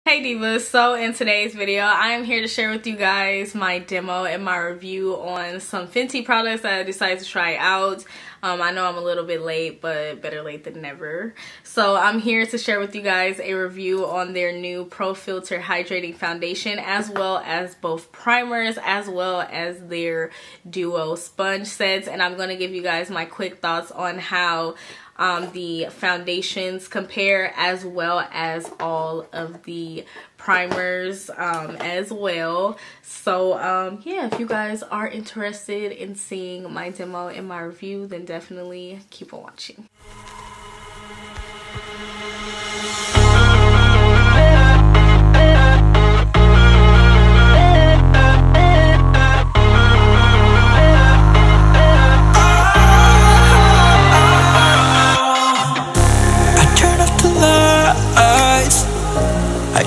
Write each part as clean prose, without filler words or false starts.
Hey divas, so in today's video I am here to share with you guys my demo and my review on some Fenty products that I decided to try out. I know I'm a little bit late, but better late than never. So I'm here to share with you guys a review on their new Pro Filt'r Hydrating Foundation, as well as both primers, as well as their duo sponge sets. And I'm going to give you guys my quick thoughts on how the foundations compare, as well as all of the primers as well. So yeah, if you guys are interested in seeing my demo and my review, then definitely keep on watching.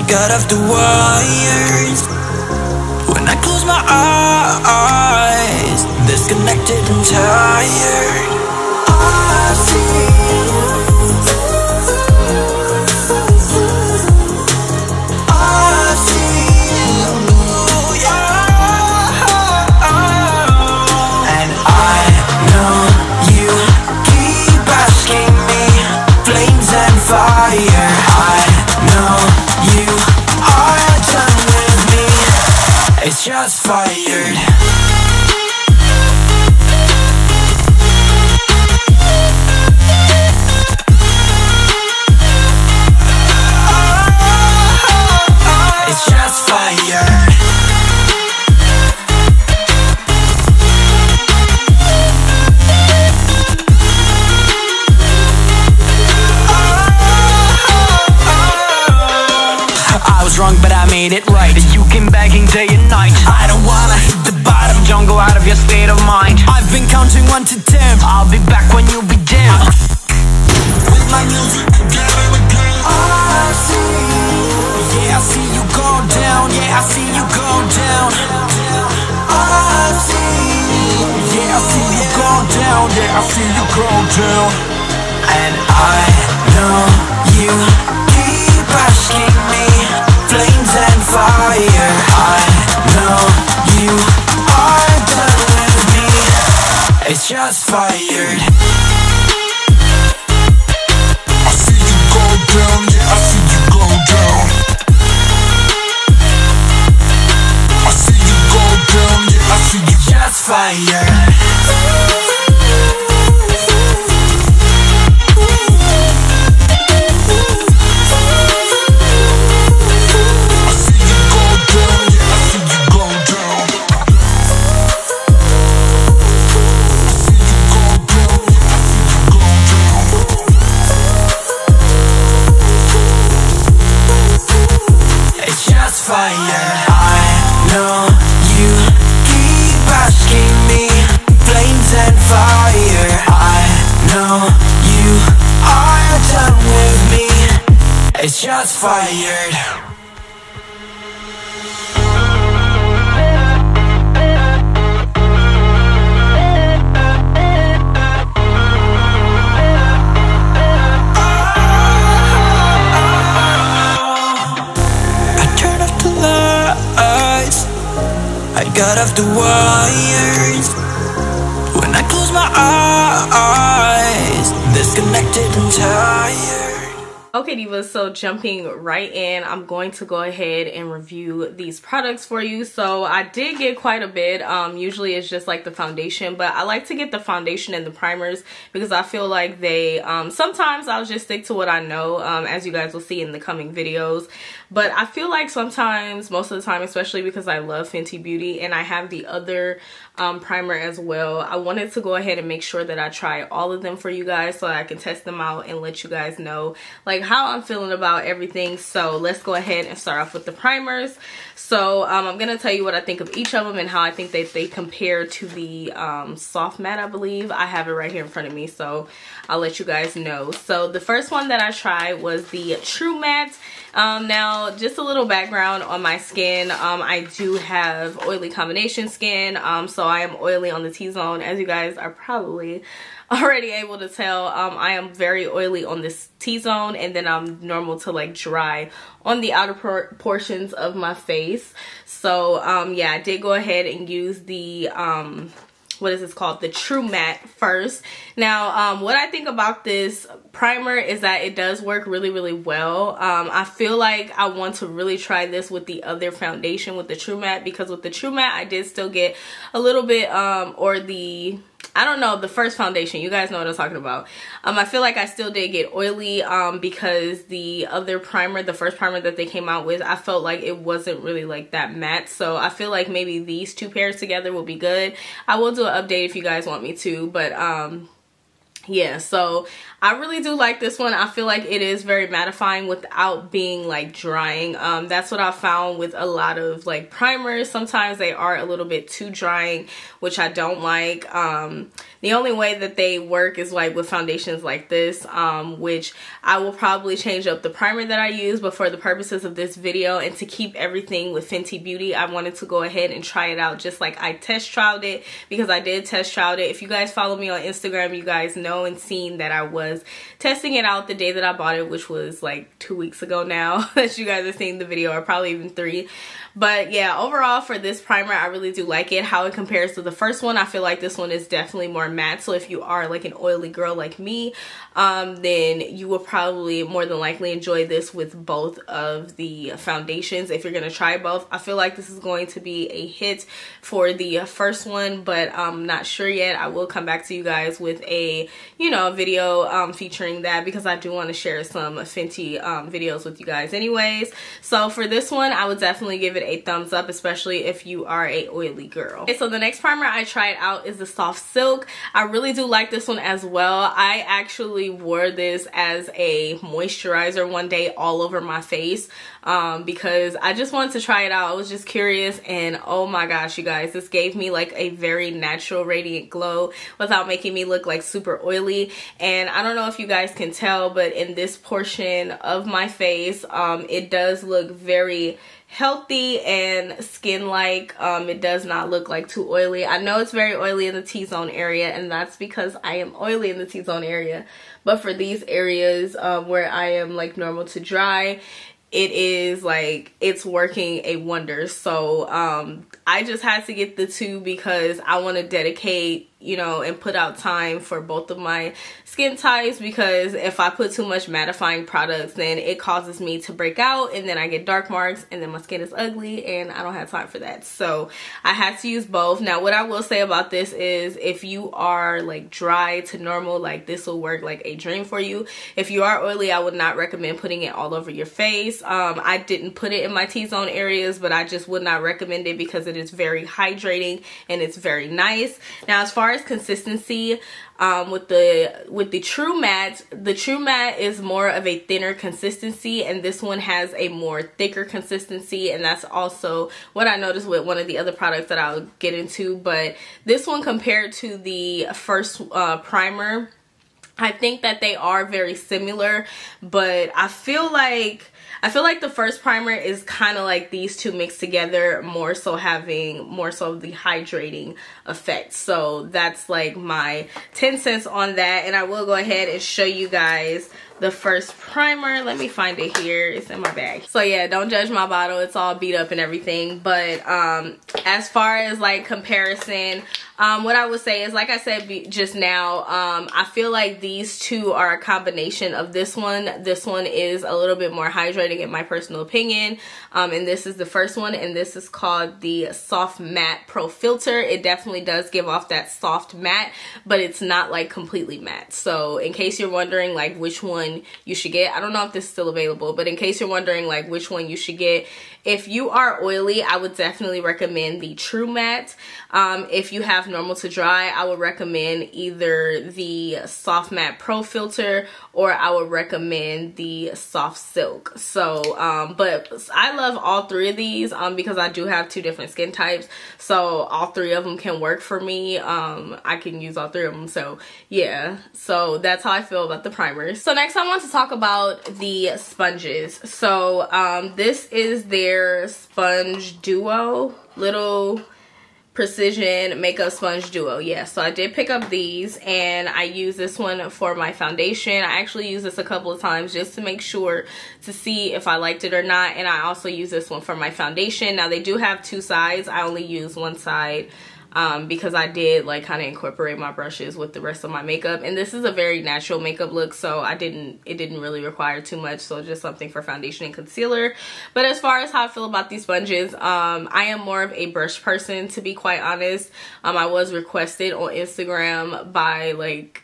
Got off the wires when I close my eyes, disconnected and tired. I see you, yeah. And I know you keep asking me, flames and fire. I know you are done with me, it's just fired. It's just fired. Wrong, but I made it right. You came begging day and night. I don't wanna hit the bottom, don't go out of your state of mind. I've been counting 1 to 10. I'll be back when you be down. With my music together again. I see, yeah, I see you go down. Yeah, I see you go down. I see, yeah, I see you go down. Yeah, I see you go down. And I know you keep asking me, flames and fire. I know you are done with me, it's just fired. I see you go down, yeah, I see you go down. I see you go down, yeah, I see you just fired. I know you keep asking me, flames and fire. I know you are done with me, it's just fired. I got off the wires when I close my eyes, disconnected and tired. Okay divas, so jumping right in, I'm going to go ahead and review these products for you. So I did get quite a bit. Usually it's just like the foundation, but I like to get the foundation and the primers because I feel like they sometimes I'll just stick to what I know, as you guys will see in the coming videos. But I feel like sometimes, most of the time, especially because I love Fenty Beauty and I have the other primer as well, I wanted to go ahead and make sure that I try all of them for you guys so I can test them out and let you guys know like how I'm feeling about everything. So let's go ahead and start off with the primers. So I'm gonna tell you what I think of each of them and how I think that they compare to the soft matte. I believe I have it right here in front of me, so I'll let you guys know. So the first one that I tried was the True Matte. Now just a little background on my skin. I do have oily combination skin, so I am oily on the T-zone, as you guys are probably already able to tell, I am very oily on this T-zone, and then I'm normal to like dry on the outer portions of my face. So yeah, I did go ahead and use the what is this called, the True Matte first. Now what I think about this primer is that it does work really well. I feel like I want to really try this with the other foundation, with the True Matte, because with the True Matte I did still get a little bit or the, I don't know, the first foundation, you guys know what I'm talking about. I feel like I still did get oily because the other primer, the first primer that they came out with, I felt like it wasn't really like that matte. So I feel like maybe these two pairs together will be good. I will do an update if you guys want me to, but yeah, so I really do like this one. I feel like it is very mattifying without being like drying. That's what I found with a lot of like primers. Sometimes they are a little bit too drying, which I don't like. The only way that they work is like with foundations like this, which I will probably change up the primer that I use, but for the purposes of this video and to keep everything with Fenty Beauty, I wanted to go ahead and try it out just like I test trialed it, because I did test trial it. If you guys follow me on Instagram, you guys know and seen that I was testing it out the day that I bought it, which was like 2 weeks ago now that you guys are seeing the video, or probably even 3. But yeah, overall for this primer, I really do like it. How it compares to the first one, I feel like this one is definitely more matte. So if you are like an oily girl like me, then you will probably more than likely enjoy this with both of the foundations. If you're going to try both, I feel like this is going to be a hit for the first one, but I'm not sure yet. I will come back to you guys with a, you know, video featuring that, because I do want to share some Fenty videos with you guys anyways. So for this one, I would definitely give it a thumbs up, especially if you are a oily girl. Okay, so the next primer I tried out is the Soft Silk. I really do like this one as well. I actually wore this as a moisturizer one day all over my face because I just wanted to try it out. I was just curious, and oh my gosh, you guys, this gave me like a very natural radiant glow without making me look like super oily. And I don't know if you guys can tell, but in this portion of my face, it does look very healthy and skin-like. It does not look like too oily. I know it's very oily in the T-zone area, and that's because I am oily in the T-zone area. But for these areas where I am like normal to dry, it is like, it's working a wonder. So I just had to get the two because I want to dedicate, you know, and put out time for both of my skin types, because if I put too much mattifying products, then it causes me to break out, and then I get dark marks, and then my skin is ugly, and I don't have time for that. So I had to use both. Now what I will say about this is, if you are like dry to normal, like this will work like a dream for you. If you are oily, I would not recommend putting it all over your face. I didn't put it in my T-zone areas, but I just would not recommend it because it is very hydrating and it's very nice. Now as far as consistency, with the True Matte, the True Matte is more of a thinner consistency, and this one has a more thicker consistency, and that's also what I noticed with one of the other products that I'll get into. But this one, compared to the first primer, I think that they are very similar, but I feel like the first primer is kind of like these two mixed together, more so having more so the hydrating effect. So that's like my 10 cents on that, and I will go ahead and show you guys the first primer. Let me find it here. It's in my bag. So yeah, don't judge my bottle. It's all beat up and everything. But as far as like comparison, what I would say is, like I said just now, I feel like these two are a combination of this one. This one is a little bit more hydrating in my personal opinion. And this is the first one, and this is called the Soft Matte Pro Filt'r. It definitely does give off that soft matte, but it's not like completely matte. So in case you're wondering like which one you should get, I don't know if this is still available, but in case you're wondering like which one you should get, if you are oily, I would definitely recommend the True Matte. If you have normal to dry, I would recommend either the Soft Matte Pro Filt'r, or I would recommend the Soft Silk. So but I love all three of these because I do have 2 different skin types, so all 3 of them can work for me. I can use all 3 of them. So yeah, so that's how I feel about the primers. So next I want to talk about the sponges. So this is their sponge duo, little Precision Makeup Sponge Duo. Yeah, so I did pick up these, and I use this one for my foundation. I actually used this a couple of times just to make sure to see if I liked it or not, and I also use this one for my foundation. Now they do have two sides. I only use one side because I did like kind of incorporate my brushes with the rest of my makeup, and this is a very natural makeup look, so it didn't really require too much, so just something for foundation and concealer. But as far as how I feel about these sponges, I am more of a brush person, to be quite honest. I was requested on Instagram by like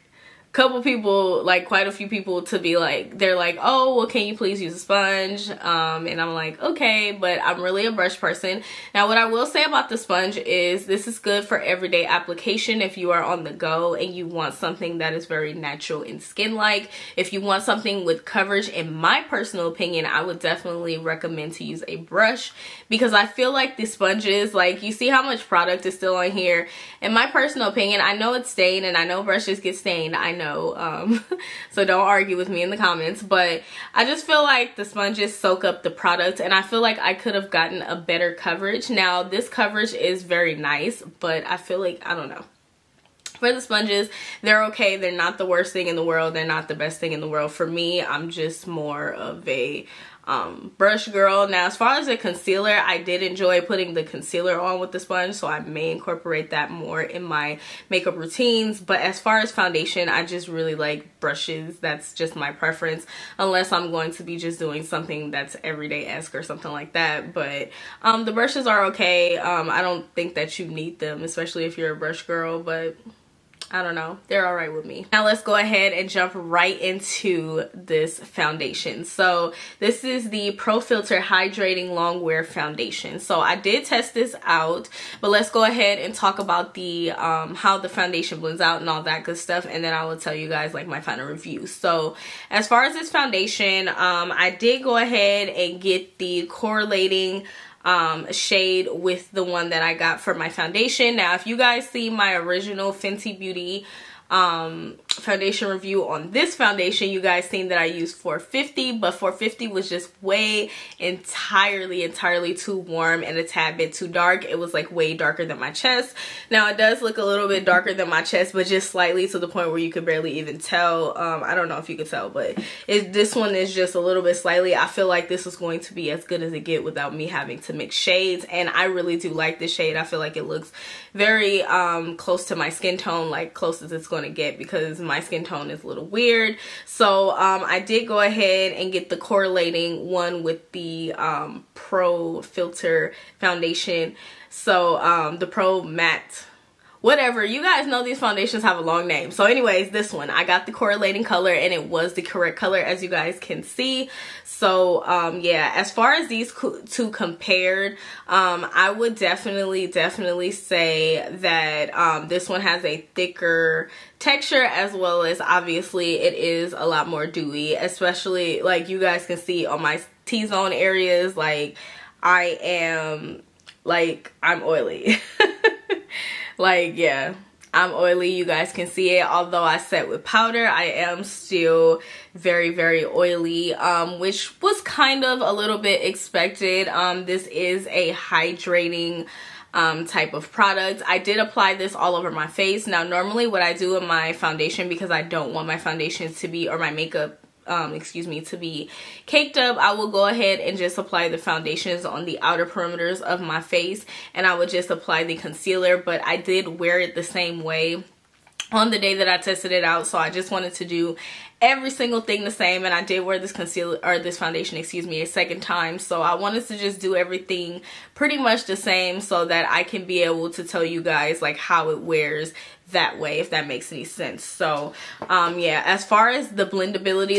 couple people, like quite a few people, to be like, they're like, oh well, can you please use a sponge? And I'm like, okay, but I'm really a brush person. Now what I will say about the sponge is this is good for everyday application if you are on the go and you want something that is very natural and skin like. If you want something with coverage, in my personal opinion, I would definitely recommend to use a brush, because I feel like the sponges, like you see how much product is still on here. In my personal opinion, I know it's stained and I know brushes get stained, I know, so don't argue with me in the comments, but I just feel like the sponges soak up the product, and I feel like I could have gotten a better coverage. Now this coverage is very nice, but I feel like, I don't know, for the sponges, they're okay. They're not the worst thing in the world, they're not the best thing in the world. For me, I'm just more of a brush girl. Now as far as the concealer, I did enjoy putting the concealer on with the sponge, so I may incorporate that more in my makeup routines. But as far as foundation, I just really like brushes. That's just my preference, unless I'm going to be just doing something that's everyday-esque or something like that. But the brushes are okay. I don't think that you need them, especially if you're a brush girl, but I don't know, they're alright with me. Now let's go ahead and jump right into this foundation. So this is the Pro Filt'r Hydrating Longwear Foundation. So I did test this out, but let's go ahead and talk about the how the foundation blends out and all that good stuff, and then I will tell you guys like my final review. So as far as this foundation, I did go ahead and get the correlating shade with the one that I got for my foundation. Now if you guys see my original Fenty Beauty foundation review on this foundation, you guys seen that I used 450, but 450 was just way entirely too warm and a tad bit too dark. It was like way darker than my chest. Now it does look a little bit darker than my chest, but just slightly, to the point where you could barely even tell. I don't know if you could tell, but this one is just a little bit slightly. I feel like this is going to be as good as it get without me having to mix shades, and I really do like this shade. I feel like it looks very close to my skin tone, like close as it's going to get, because my skin tone is a little weird. So I did go ahead and get the correlating one with the Pro Filt'r foundation. So the Pro Matte, whatever, you guys know these foundations have a long name. So anyways, this one, I got the correlating color, and it was the correct color, as you guys can see. So yeah, as far as these two compared, I would definitely say that this one has a thicker texture, as well as obviously it is a lot more dewy, especially like you guys can see on my T-zone areas, like I'm oily. Like, yeah, I'm oily. You guys can see it. Although I set with powder, I am still very oily, which was kind of a little bit expected. This is a hydrating type of product. I did apply this all over my face. Now normally what I do in my foundation, because I don't want my foundation to be, or my makeup to be caked up, I will go ahead and just apply the foundations on the outer perimeters of my face, and I would just apply the concealer. But I did wear it the same way on the day that I tested it out, so I just wanted to do every single thing the same, and I did wear this concealer, or this foundation, excuse me, a second time. So I wanted to just do everything pretty much the same, so that I can be able to tell you guys like how it wears that way, if that makes any sense. So yeah, as far as the blendability,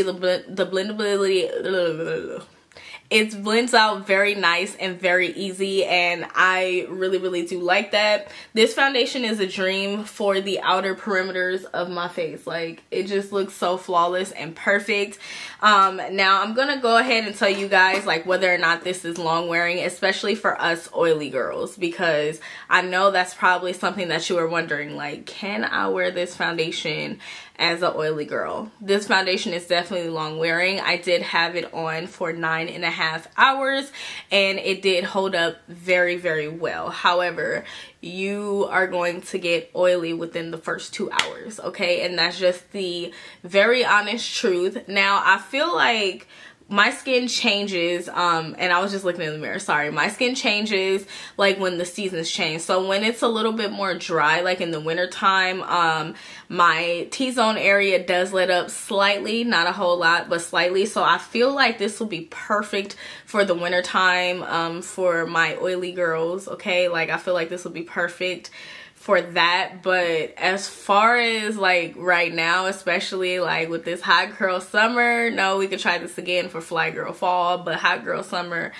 it blends out very nice and very easy, and I really do like that. This foundation is a dream for the outer perimeters of my face. Like, it just looks so flawless and perfect. Now I'm gonna go ahead and tell you guys like whether or not this is long wearing, especially for us oily girls, because I know that's probably something that you are wondering, like, can I wear this foundation as an oily girl. This foundation is definitely long wearing. I did have it on for 9.5 hours and it did hold up very, very well. However, you are going to get oily within the first 2 hours, okay? And that's just the very honest truth. Now, I feel like my skin changes, and I was just looking in the mirror, sorry. My skin changes like when the seasons change. So when it's a little bit more dry, like in the winter time, my T-zone area does let up slightly, not a whole lot, but slightly. So I feel like this will be perfect for the winter time, for my oily girls, okay? Like I feel like this will be perfect for that. But as far as like right now, especially like with this hot girl summer, no, we could try this again for fly girl fall, but hot girl summer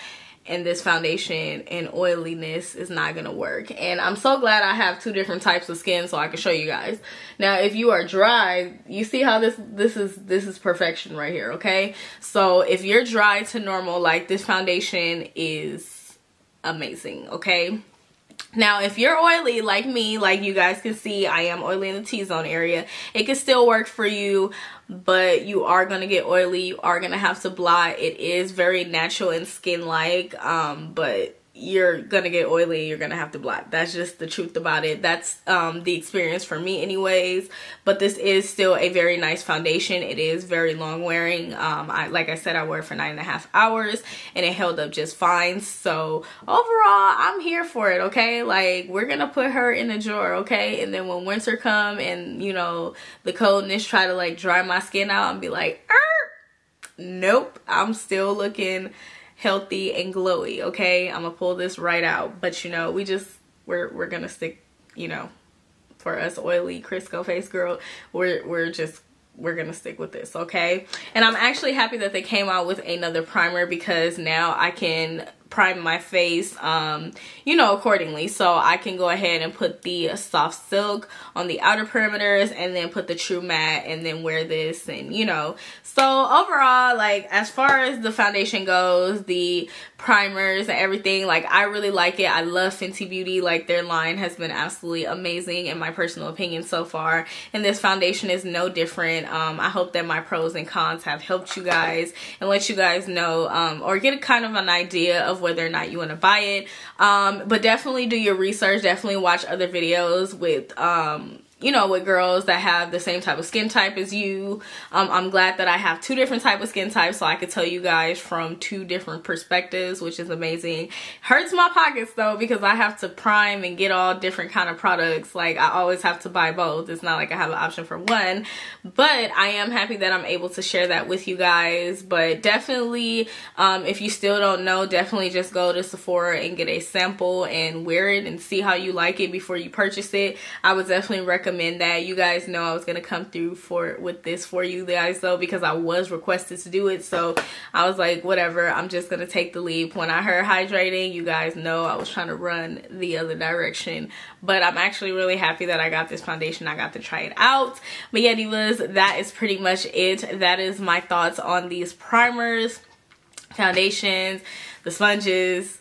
and this foundation and oiliness is not gonna work. And I'm so glad I have two different types of skin so I can show you guys. Now if you are dry, you see how this is perfection right here, okay? So if you're dry to normal, like this foundation is amazing, okay? Now, if you're oily like me, like you guys can see, I am oily in the T-zone area. It can still work for you, but you are going to get oily. You are going to have to blot. It is very natural and skin-like, but you're going to get oily. You're going to have to blot. That's just the truth about it. That's the experience for me anyways. But this is still a very nice foundation. It is very long wearing. Like I said, I wore it for 9.5 hours and it held up just fine. So overall, I'm here for it, okay? Like, we're going to put her in a drawer, okay? And then when winter come and, you know, the coldness try to like dry my skin out and be like, nope, I'm still looking healthy and glowy, okay? I'm gonna pull this right out. But you know, we're gonna stick, you know, for us oily Crisco face girl, we're gonna stick with this, okay? And I'm actually happy that they came out with another primer because now I can prime my face, you know, accordingly. So I can go ahead and put the soft silk on the outer perimeters and then put the true matte and then wear this, and you know. So overall, like as far as the foundation goes, the primers and everything, like I really like it. I love Fenty Beauty. Like their line has been absolutely amazing in my personal opinion so far, and this foundation is no different. I hope that my pros and cons have helped you guys and let you guys know, or get a kind of an idea of whether or not you want to buy it. But definitely do your research. Definitely watch other videos with you know, with girls that have the same type of skin type as you. I'm glad that I have two different type of skin types so I could tell you guys from two different perspectives, which is amazing. Hurts my pockets though because I have to prime and get all different kind of products. Like I always have to buy both. It's not like I have an option for one, but I am happy that I'm able to share that with you guys. But definitely, if you still don't know, definitely just go to Sephora and get a sample and wear it and see how you like it before you purchase it. I would definitely recommend that. You guys know I was gonna come through with this for you guys though because I was requested to do it, so I was like, whatever, I'm just gonna take the leap. When I heard hydrating, you guys know I was trying to run the other direction, but I'm actually really happy that I got this foundation. I got to try it out. But yeah, divas, that is pretty much it. That is my thoughts on these primers, foundations, the sponges,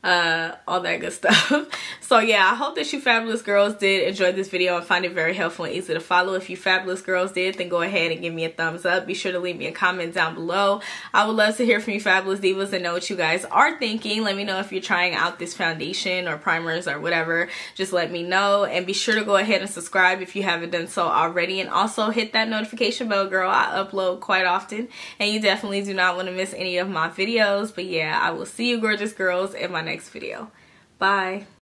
all that good stuff. So yeah, I hope that you fabulous girls did enjoy this video and find it very helpful and easy to follow. If you fabulous girls did, then go ahead and give me a thumbs up. Be sure to leave me a comment down below. I would love to hear from you fabulous divas and know what you guys are thinking. Let me know if you're trying out this foundation or primers or whatever. Just let me know, and be sure to go ahead and subscribe if you haven't done so already, and also hit that notification bell, girl. I upload quite often and you definitely do not want to miss any of my videos. But yeah, I will see you gorgeous girls in my next video. Bye.